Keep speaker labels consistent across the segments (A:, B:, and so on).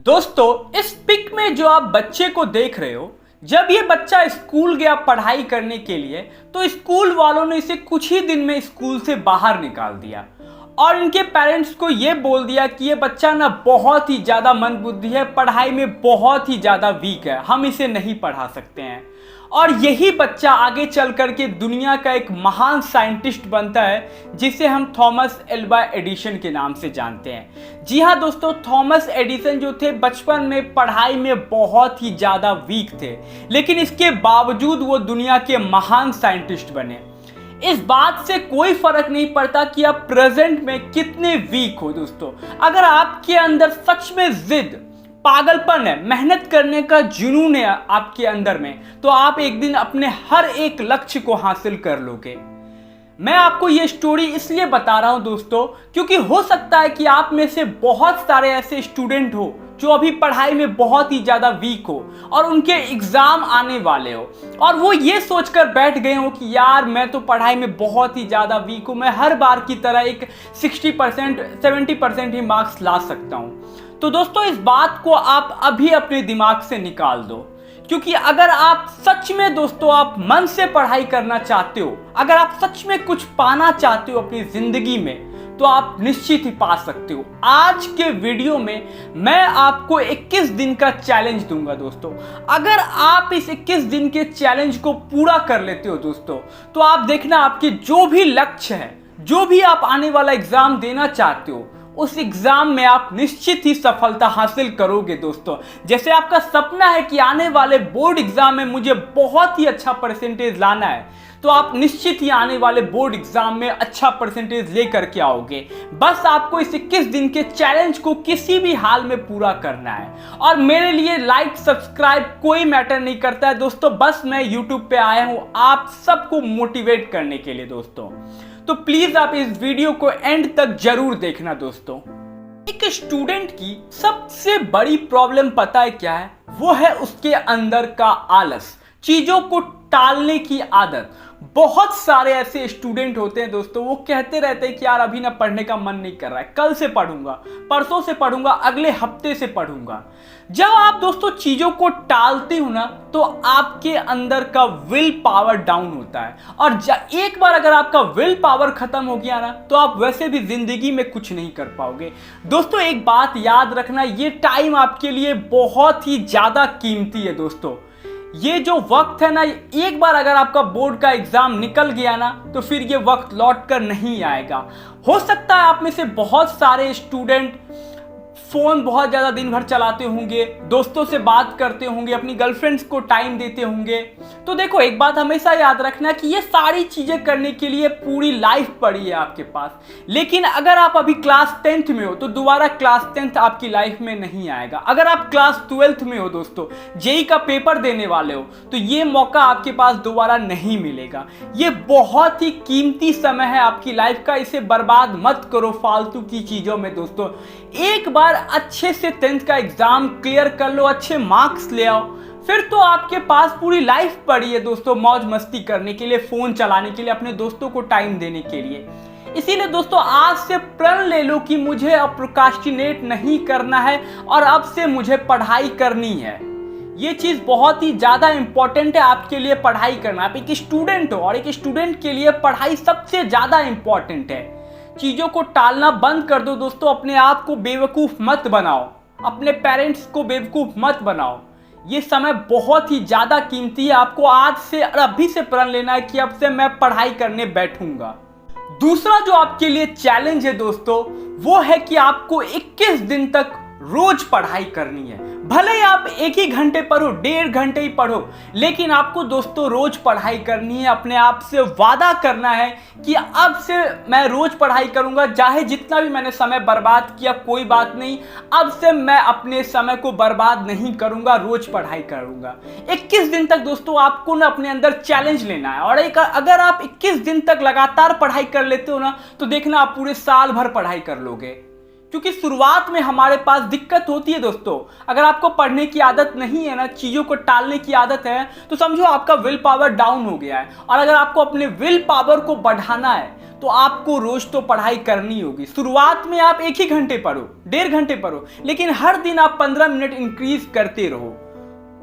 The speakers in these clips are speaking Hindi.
A: दोस्तों, इस पिक में जो आप बच्चे को देख रहे हो, जब ये बच्चा स्कूल गया पढ़ाई करने के लिए तो स्कूल वालों ने इसे कुछ ही दिन में स्कूल से बाहर निकाल दिया और इनके पेरेंट्स को ये बोल दिया कि ये बच्चा ना बहुत ही ज़्यादा मंदबुद्धि है, पढ़ाई में बहुत ही ज़्यादा वीक है, हम इसे नहीं पढ़ा सकते हैं। और यही बच्चा आगे चल करके दुनिया का एक महान साइंटिस्ट बनता है जिसे हम थॉमस एल्वा एडिसन के नाम से जानते हैं। जी हाँ दोस्तों, थॉमस एडिसन जो थे बचपन में पढ़ाई में बहुत ही ज़्यादा वीक थे, लेकिन इसके बावजूद वो दुनिया के महान साइंटिस्ट बने। इस बात से कोई फर्क नहीं पड़ता कि आप प्रेजेंट में कितने वीक हो दोस्तों। अगर आपके अंदर सच में जिद, पागलपन है, मेहनत करने का जुनून है आपके अंदर में, तो आप एक दिन अपने हर एक लक्ष्य को हासिल कर लोगे। मैं आपको ये स्टोरी इसलिए बता रहा हूं दोस्तों क्योंकि हो सकता है कि आप में से बहुत सारे ऐसे स्टूडेंट हो जो अभी पढ़ाई में बहुत ही ज़्यादा वीक हो और उनके एग्ज़ाम आने वाले हो और वो ये सोचकर बैठ गए हो कि यार मैं तो पढ़ाई में बहुत ही ज़्यादा वीक हूँ, मैं हर बार की तरह एक 60% 70% ही मार्क्स ला सकता हूँ। तो दोस्तों, इस बात को आप अभी अपने दिमाग से निकाल दो, क्योंकि अगर आप सच में दोस्तों आप मन से पढ़ाई करना चाहते हो, अगर आप सच में कुछ पाना चाहते हो अपनी जिंदगी में, तो आप निश्चित ही पा सकते हो। आज के वीडियो में मैं आपको 21 दिन का चैलेंज दूंगा दोस्तों। अगर आप इस 21 दिन के चैलेंज को पूरा कर लेते हो दोस्तों, तो आप देखना आपके जो भी लक्ष्य है, जो भी आप आने वाला एग्जाम देना चाहते हो, उस एग्जाम में आप निश्चित ही सफलता हासिल करोगे दोस्तों। जैसे आपका सपना है कि आने वाले बोर्ड एग्जाम में मुझे बहुत ही अच्छा परसेंटेज लाना है, तो आप निश्चित ही आने वाले बोर्ड एग्जाम में अच्छा परसेंटेज लेकर के आओगे। बस आपको इस 21 दिन के चैलेंज को किसी भी हाल में पूरा करना है। और मेरे लिए लाइक सब्सक्राइब कोई मैटर नहीं करता है दोस्तों, बस मैं यूट्यूब पे आया हूं आप सबको मोटिवेट करने के लिए दोस्तों। तो प्लीज आप इस वीडियो को एंड तक जरूर देखना दोस्तों। एक स्टूडेंट की सबसे बड़ी प्रॉब्लम पता है क्या है? वो है उसके अंदर का आलस, चीजों को टालने की आदत। बहुत सारे ऐसे स्टूडेंट होते हैं दोस्तों, वो कहते रहते हैं कि यार अभी ना पढ़ने का मन नहीं कर रहा है, कल से पढ़ूंगा, परसों से पढ़ूंगा, अगले हफ्ते से पढ़ूंगा। जब आप दोस्तों चीजों को टालते हो ना, तो आपके अंदर का विल पावर डाउन होता है और एक बार अगर आपका विल पावर खत्म हो गया ना, तो आप वैसे भी जिंदगी में कुछ नहीं कर पाओगे दोस्तों। एक बात याद रखना, ये टाइम आपके लिए बहुत ही ज्यादा कीमती है दोस्तों। ये जो वक्त है ना, एक बार अगर आपका बोर्ड का एग्जाम निकल गया ना, तो फिर ये वक्त लौट कर नहीं आएगा। हो सकता है आप में से बहुत सारे स्टूडेंट फोन बहुत ज्यादा दिन भर चलाते होंगे, दोस्तों से बात करते होंगे, अपनी गर्लफ्रेंड्स को टाइम देते होंगे। तो देखो, एक बात हमेशा याद रखना कि ये सारी चीजें करने के लिए पूरी लाइफ पड़ी है आपके पास। लेकिन अगर आप अभी क्लास 10th में हो, तो दोबारा क्लास 10th आपकी लाइफ में नहीं आएगा। अगर आप क्लास 12th में हो दोस्तों, जेई का पेपर देने वाले हो, तो ये मौका आपके पास दोबारा नहीं मिलेगा। ये बहुत ही कीमती समय है आपकी लाइफ का, इसे बर्बाद मत करो फालतू की चीजों में दोस्तों। एक बार अच्छे से 10th का एग्जाम क्लियर कर लो, अच्छे मार्क्स ले आओ, फिर तो आपके पास पूरी लाइफ पड़ी है दोस्तों मौज मस्ती करने के लिए, फोन चलाने के लिए, अपने दोस्तों को टाइम देने के लिए। इसीलिए दोस्तों आज से प्रण ले लो कि मुझे अब प्रोक्रास्टिनेट नहीं करना है और अब से मुझे पढ़ाई करनी है। ये चीज बहुत ही ज्यादा इंपॉर्टेंट है आपके लिए, पढ़ाई करना। आप एक स्टूडेंट हो और एक स्टूडेंट के लिए पढ़ाई सबसे ज्यादा इंपॉर्टेंट है। चीजों को टालना बंद कर दो दोस्तों, अपने आप को बेवकूफ मत बनाओ, अपने पेरेंट्स को बेवकूफ मत बनाओ। ये समय बहुत ही ज्यादा कीमती है, आपको आज से और अभी से प्रण लेना है कि अब से मैं पढ़ाई करने बैठूंगा। दूसरा जो आपके लिए चैलेंज है दोस्तों, वो है कि आपको 21 दिन तक रोज पढ़ाई करनी है। भले ही आप एक ही घंटे पढ़ो, 1.5 घंटे ही पढ़ो, लेकिन आपको दोस्तों रोज पढ़ाई करनी है। अपने आप से वादा करना है कि अब से मैं रोज पढ़ाई करूंगा, चाहे जितना भी मैंने समय बर्बाद किया कोई बात नहीं, अब से मैं अपने समय को बर्बाद नहीं करूंगा, रोज पढ़ाई करूंगा। 21 दिन तक दोस्तों आपको ना अपने अंदर चैलेंज लेना है। और अगर आप 21 दिन तक लगातार पढ़ाई कर लेते हो ना, तो देखना आप पूरे साल भर पढ़ाई कर लोगे, क्योंकि शुरुआत में हमारे पास दिक्कत होती है दोस्तों। अगर आपको पढ़ने की आदत नहीं है ना, चीज़ों को टालने की आदत है, तो समझो आपका विल पावर डाउन हो गया है। और अगर आपको अपने विल पावर को बढ़ाना है तो आपको रोज तो पढ़ाई करनी होगी। शुरुआत में आप 1 ही घंटे पढ़ो, 1.5 घंटे पढ़ो, लेकिन हर दिन आप 15 मिनट इंक्रीज करते रहो।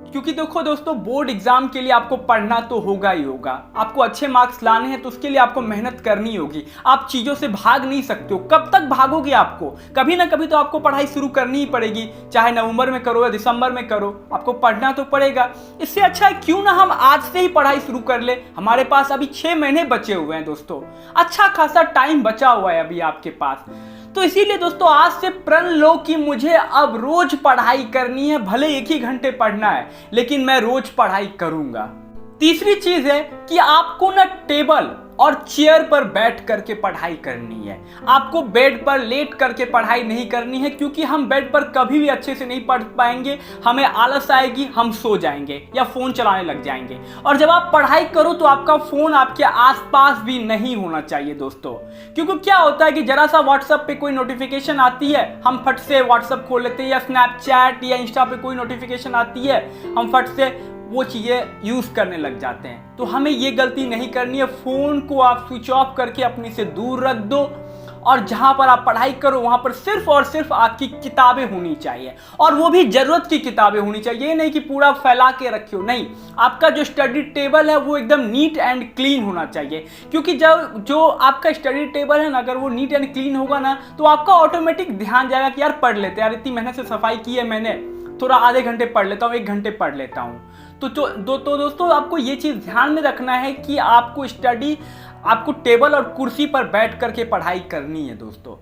A: क्योंकि देखो दोस्तों, बोर्ड एग्जाम के लिए आपको पढ़ना तो होगा ही होगा। आपको अच्छे मार्क्स लाने हैं तो उसके लिए आपको मेहनत करनी होगी। आप चीज़ों से भाग नहीं सकते हो। कब तक भागोगे? आपको कभी ना कभी तो आपको पढ़ाई शुरू करनी ही पड़ेगी, चाहे नवंबर में करो या दिसंबर में करो, आपको पढ़ना तो पड़ेगा। इससे अच्छा है क्यों ना हम आज से ही पढ़ाई शुरू कर ले। हमारे पास अभी 6 महीने बचे हुए हैं दोस्तों, अच्छा खासा टाइम बचा हुआ है अभी आपके पास। तो इसीलिए दोस्तों आज से प्रण लो कि मुझे अब रोज पढ़ाई करनी है, भले 1 ही घंटे पढ़ना है, लेकिन मैं रोज पढ़ाई करूंगा। तीसरी चीज है कि आपको ना टेबल और चेयर पर बैठ करके पढ़ाई करनी है। आपको बेड पर लेट करके पढ़ाई नहीं करनी है, क्योंकि हम बेड पर कभी भी अच्छे से नहीं पढ़ पाएंगे, हमें आलस आएगी, हम सो जाएंगे या फोन चलाने लग जाएंगे। और जब आप पढ़ाई करो तो आपका फोन आपके आसपास भी नहीं होना चाहिए दोस्तों। क्योंकि क्या होता है कि जरा सा व्हाट्सएप पे कोई नोटिफिकेशन आती है, हम फट से व्हाट्सएप खोल लेते हैं, या स्नैपचैट या इंस्टा पे कोई नोटिफिकेशन आती है, हम फट से वो चीज़ें यूज़ करने लग जाते हैं। तो हमें ये गलती नहीं करनी है। फ़ोन को आप स्विच ऑफ करके अपने से दूर रख दो, और जहाँ पर आप पढ़ाई करो वहाँ पर सिर्फ और सिर्फ आपकी किताबें होनी चाहिए, और वो भी ज़रूरत की किताबें होनी चाहिए। ये नहीं कि पूरा फैला के रखे हो, नहीं। आपका जो स्टडी टेबल है वो एकदम नीट एंड क्लीन होना चाहिए। क्योंकि जब जो आपका स्टडी टेबल है ना, अगर वो नीट एंड क्लीन होगा ना, तो आपका ऑटोमेटिक ध्यान जाएगा कि यार पढ़ लेते, यार इतनी मेहनत से सफाई की है मैंने, थोड़ा आधे घंटे पढ़ लेता हूँ, 1 घंटे पढ़ लेता हूँ। तो दोस्तों आपको ये चीज़ ध्यान में रखना है कि आपको टेबल और कुर्सी पर बैठ करके पढ़ाई करनी है दोस्तों।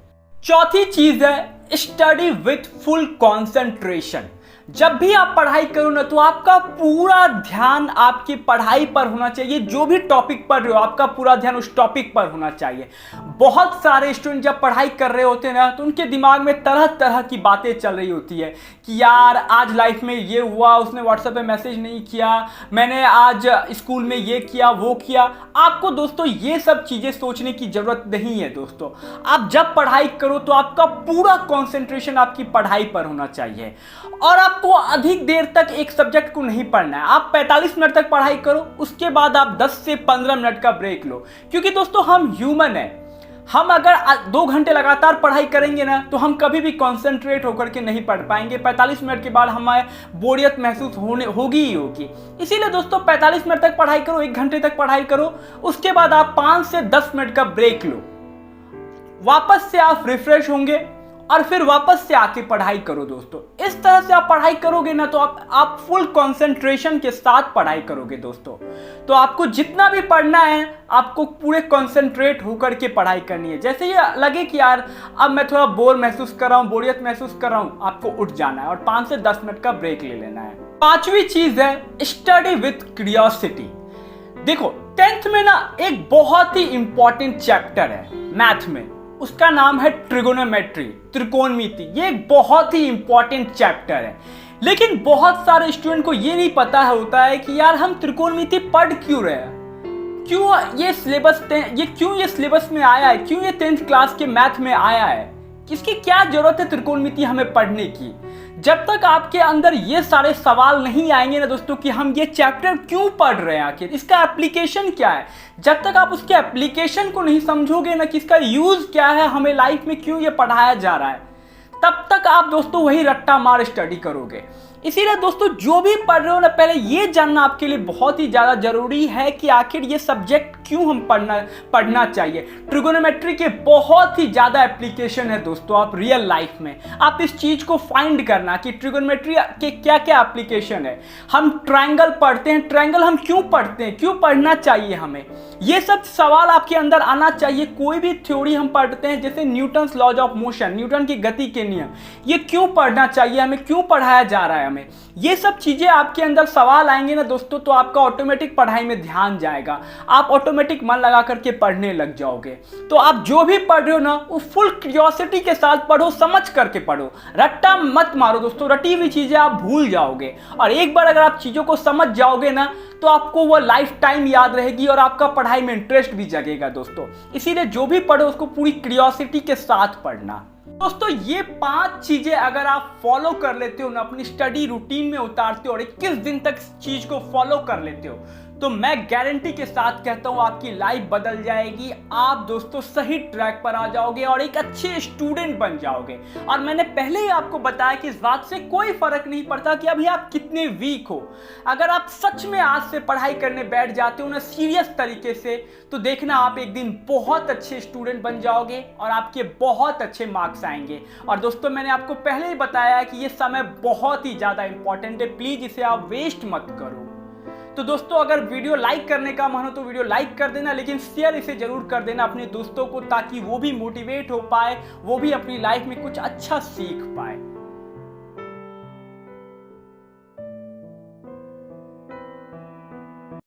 A: चौथी चीज़ है स्टडी विथ फुल कंसंट्रेशन। जब भी आप पढ़ाई करो ना, तो आपका पूरा ध्यान आपकी पढ़ाई पर होना चाहिए। जो भी टॉपिक पढ़ रहे हो, आपका पूरा ध्यान उस टॉपिक पर होना चाहिए। बहुत सारे स्टूडेंट जब पढ़ाई कर रहे होते हैं ना, तो उनके दिमाग में तरह तरह की बातें चल रही होती है कि यार आज लाइफ में ये हुआ, उसने व्हाट्सएप पे मैसेज नहीं किया, मैंने आज स्कूल में ये किया वो किया। आपको दोस्तों ये सब चीज़ें सोचने की ज़रूरत नहीं है दोस्तों। आप जब पढ़ाई करो तो आपका पूरा कॉन्सेंट्रेशन आपकी पढ़ाई पर होना चाहिए, और आपको अधिक देर तक एक सब्जेक्ट को नहीं पढ़ना है। आप 45 मिनट तक पढ़ाई करो, उसके बाद आप 10 से 15 मिनट का ब्रेक लो। क्योंकि दोस्तों हम ह्यूमन हैं, हम अगर 2 घंटे लगातार पढ़ाई करेंगे ना, तो हम कभी भी कॉन्सेंट्रेट होकर के नहीं पढ़ पाएंगे। 45 मिनट के बाद हमें बोरियत महसूस होगी ही होगी। इसीलिए दोस्तों 45 मिनट तक पढ़ाई करो, 1 घंटे तक पढ़ाई करो, उसके बाद आप 5 से 10 मिनट का ब्रेक लो। वापस से आप रिफ्रेश होंगे और फिर वापस से आके पढ़ाई करो दोस्तों। इस तरह से आप पढ़ाई करोगे ना, तो आप फुल कंसंट्रेशन के साथ पढ़ाई करोगे दोस्तों। तो आपको जितना भी पढ़ना है, आपको पूरे कंसंट्रेट होकर के पढ़ाई करनी है। जैसे ये लगे कि यार अब मैं थोड़ा बोर महसूस कर रहा हूँ, बोरियत महसूस कर रहा हूँ, आपको उठ जाना है और 5 से 10 मिनट का ब्रेक ले लेना है। 5वीं चीज है स्टडी विथ क्यूरियोसिटी। देखो 10th में ना एक बहुत ही इंपॉर्टेंट चैप्टर है मैथ में, उसका नाम है ट्रिगोनोमेट्री, त्रिकोणमिति। ये एक बहुत ही इंपॉर्टेंट चैप्टर है, लेकिन बहुत सारे स्टूडेंट को ये नहीं पता होता है कि यार हम त्रिकोणमिति पढ़ क्यों रहे हैं, क्यों ये सिलेबस में आया है, क्यों ये 10th क्लास के मैथ में आया है, इसकी क्या जरूरत है त्रिकोणमिति हमें पढ़ने की। जब तक आपके अंदर ये सारे सवाल नहीं आएंगे ना दोस्तों कि हम ये चैप्टर क्यों पढ़ रहे हैं, आखिर इसका एप्लीकेशन क्या है, जब तक आप उसके एप्लीकेशन को नहीं समझोगे ना कि इसका यूज क्या है, हमें लाइफ में क्यों ये पढ़ाया जा रहा है, तब तक आप दोस्तों वही रट्टा मार स्टडी करोगे। इसीलिए दोस्तों जो भी पढ़ रहे हो ना, पहले ये जानना आपके लिए बहुत ही ज़्यादा जरूरी है कि आखिर ये सब्जेक्ट क्यों हम पढ़ना चाहिए। ट्रिगोनोमेट्री के बहुत ही ज़्यादा एप्लीकेशन है दोस्तों। आप रियल लाइफ में आप इस चीज़ को फाइंड करना कि ट्रिगोनोमेट्री के क्या क्या एप्लीकेशन है। हम ट्रायंगल पढ़ते हैं, ट्रायंगल हम क्यों पढ़ते हैं, क्यों पढ़ना चाहिए हमें, ये सब सवाल आपके अंदर आना चाहिए। कोई भी थ्योरी हम पढ़ते हैं, जैसे Newton's laws of motion, Newton की गति के नियम, ये क्यों पढ़ना चाहिए हमें, क्यों पढ़ाया जा रहा है हमें, ये सब चीजें आपके अंदर सवाल आएंगे ना दोस्तों, तो आपका ऑटोमेटिक पढ़ाई में ध्यान जाएगा, आप ऑटोमेटिक मन लगा करके पढ़ने लग जाओगे। तो आप जो भी पढ़ रहे हो ना, वो फुल क्यूरियोसिटी के साथ पढ़ो, समझ करके पढ़ो, रट्टा मत मारो दोस्तों। रटी हुई चीजें आप भूल जाओगे, और एक बार अगर आप चीजों को समझ जाओगे ना, तो आपको वो लाइफ टाइम याद रहेगी और आपका पढ़ाई में इंटरेस्ट भी जगेगा दोस्तों। इसीलिए जो भी पढ़ो उसको पूरी क्यूरियोसिटी के साथ पढ़ना। दोस्तों ये 5 चीजें अगर आप फॉलो कर लेते हो ना, अपनी स्टडी रूटीन में उतारते हो और 21 दिन तक इस चीज को फॉलो कर लेते हो, तो मैं गारंटी के साथ कहता हूं आपकी लाइफ बदल जाएगी। आप दोस्तों सही ट्रैक पर आ जाओगे और एक अच्छे स्टूडेंट बन जाओगे। और मैंने पहले ही आपको बताया कि इस बात से कोई फर्क नहीं पड़ता कि अभी आप कितने वीक हो। अगर आप सच में आज से पढ़ाई करने बैठ जाते हो ना सीरियस तरीके से, तो देखना आप एक दिन बहुत अच्छे स्टूडेंट बन जाओगे और आपके बहुत अच्छे मार्क्स आएंगे। और दोस्तों मैंने आपको पहले ही बताया कि ये समय बहुत ही ज्यादा इंपॉर्टेंट है, प्लीज इसे आप वेस्ट मत करो। तो दोस्तों अगर वीडियो लाइक करने का मन हो तो वीडियो लाइक कर देना, लेकिन शेयर इसे जरूर कर देना अपने दोस्तों को, ताकि वो भी मोटिवेट हो पाए, वो भी अपनी लाइफ में कुछ अच्छा सीख पाए।